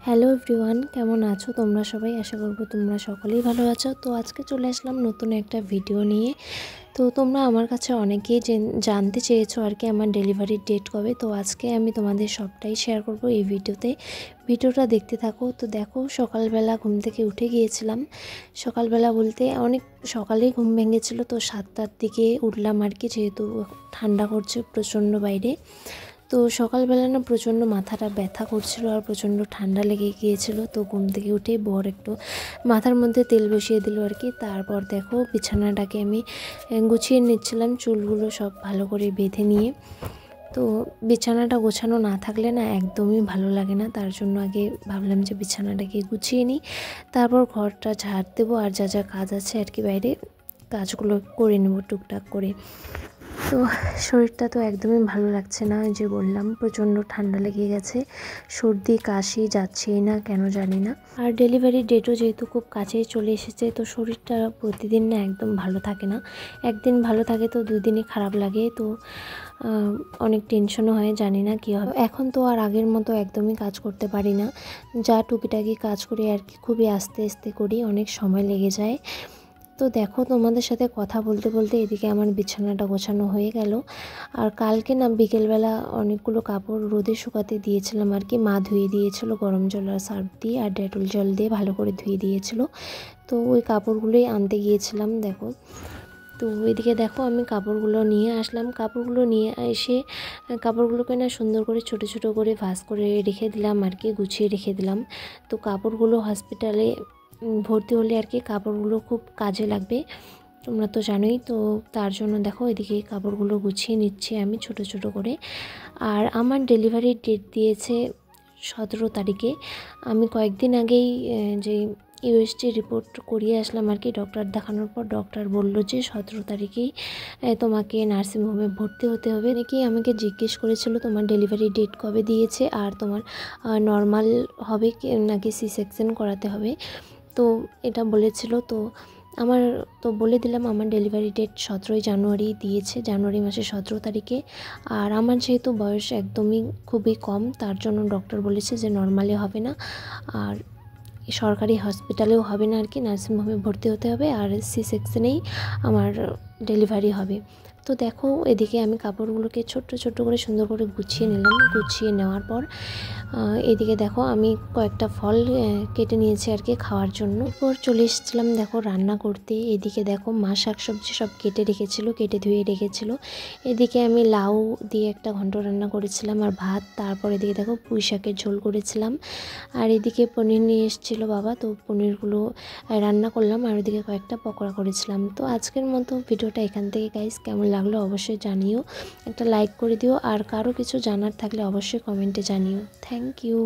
Hello everyone, কেমন আছো তোমরা সবাই? আশা করব তোমরা সকলেই ভালো আছো। তো আজকে চলে আসলাম নতুন একটা ভিডিও নিয়ে। তো তোমরা আমার কাছে অনেকেই জানতে চেয়েছো আর কি আমার ডেলিভারির ডেট কবে। তো আজকে আমি তোমাদের সবটাই শেয়ার করব এই ভিডিওতে। ভিডিওটা দেখতে থাকো। তো দেখো, সকালবেলা ঘুম থেকে উঠে গিয়েছিলাম। সকালবেলা বলতে অনেক সকালেই ঘুম ভেঙেছিল। তো 7টার দিকে উঠলাম আর কি, যেহেতু ঠান্ডা করছে প্রচণ্ড বাইরে। তো সকালবেলা না প্রচণ্ড মাথাটা ব্যথা করছিল আর প্রচণ্ড ঠান্ডা লেগে গিয়েছিল। তো ঘুম থেকে উঠে বর একটু মাথার মধ্যে তেল বসিয়ে দিল আর কি। তারপর দেখো, বিছানাটাকে আমি গুছিয়ে নিচ্ছিলাম, চুলগুলো সব ভালো করে বেঁধে নিয়ে। তো বিছানাটা গোছানো না থাকলে না একদমই ভালো লাগে না, তার জন্য আগে ভাবলাম যে বিছানাটাকে গুছিয়ে নিই, তারপর ঘরটা ঝাড় দেবো আর যা যা কাজ আছে আর কি বাইরে কাজগুলো করে নেব টুকটাক করে। তো শরীরটা তো একদমই ভালো লাগছে না, যে বললাম প্রচণ্ড ঠান্ডা লেগে গেছে, সর্দি কাশি যাচ্ছেই না কেন জানি না। আর ডেলিভারি ডেটও যেহেতু খুব কাছেই চলে এসেছে, তো শরীরটা প্রতিদিন না একদম ভালো থাকে না। একদিন ভালো থাকে তো 2 দিনই খারাপ লাগে। তো অনেক টেনশনও হয়, জানি না কী হবে। এখন তো আর আগের মতো একদমই কাজ করতে পারি না, যা টুকিটাকি কাজ করি আর কি খুবই আস্তে আস্তে করি, অনেক সময় লেগে যায়। তো দেখো, তোমাদের সাথে কথা বলতে বলতে এদিকে আমার বিছানাটা গোছানো হয়ে গেল। আর কালকে না বিকেলবেলা অনেকগুলো কাপড় রোদে শুকাতে দিয়েছিলাম আর কি, মা ধুয়ে দিয়েছিল গরম জল আর সার্ফ দিয়ে আর ডেটল জল দিয়ে ভালো করে ধুয়ে দিয়েছিল। তো ওই কাপড়গুলোই আনতে গিয়েছিলাম। দেখো, তো ওইদিকে দেখো আমি কাপড়গুলো নিয়ে আসলাম। কাপড়গুলো নিয়ে এসে কাপড়গুলোকে না সুন্দর করে ছোট ছোট করে ভাঁজ করে রেখে দিলাম আর কি, গুছিয়ে রেখে দিলাম। তো কাপড়গুলো হসপিটালে ভর্তি হলে আর কি কাপড়গুলো খুব কাজে লাগবে, তোমরা তো জানোই। তো তার জন্য দেখো এদিকে কাপড়গুলো গুছিয়ে নিচ্ছি আমি ছোট ছোট করে। আর আমার ডেলিভারির ডেট দিয়েছে 17 তারিখে। আমি কয়েকদিন আগেই যে ইউএসজি রিপোর্ট করিয়ে আসলাম আর কি, ডক্টর দেখানোর পর ডক্টর বলল যে 17 তারিখেই তোমাকে নার্সিংহোমে ভর্তি হতে হবে। নাকি আমাকে জিজ্ঞেস করেছিল তোমার ডেলিভারি ডেট কবে দিয়েছে আর তোমার নর্মাল হবে নাকি সি সেকশন করাতে হবে। তো এটা বলেছিল। তো বলে দিলাম আমার ডেলিভারি ডেট 17ই জানুয়ারি দিয়েছে, জানুয়ারি মাসের 17 তারিখে। আর আমার যেহেতু বয়স একদমই খুবই কম, তার জন্য ডক্টর বলেছে যে নর্মালি হবে না আর সরকারি হসপিটালেও হবে না আর কি, নার্সিংহোমে ভর্তি হতে হবে আর সি সেকশনেই আমার ডেলিভারি হবে। তো দেখো এদিকে আমি কাপড়গুলোকে ছোট্ট ছোট্ট করে সুন্দর করে গুছিয়ে নিলাম। গুছিয়ে নেওয়ার পর এদিকে দেখো আমি কয়েকটা ফল কেটে নিয়েছি আর কি খাওয়ার জন্য। এরপর চলে এসেছিলাম দেখো রান্না করতে। এদিকে দেখো মা শাকসবজি সব কেটে রেখেছিল, কেটে ধুয়ে রেখেছিল। এদিকে আমি লাউ দিয়ে একটা ঘন্ট রান্না করেছিলাম আর ভাত। তারপর এদিকে দেখো পুঁই শাকের ঝোল করেছিলাম। আর এদিকে পনির নিয়ে এসেছিলো বাবা, তো পনিরগুলো রান্না করলাম। আর ওদিকে কয়েকটা পকোড়া করেছিলাম। তো আজকের মতো ভিডিওটা এখান থেকে গাইস কেমন লাগলো অবশ্যই জানিও, একটা লাইক করে দিও। আর কারো কিছু জানার থাকলে অবশ্যই কমেন্টে জানিও। Thank you.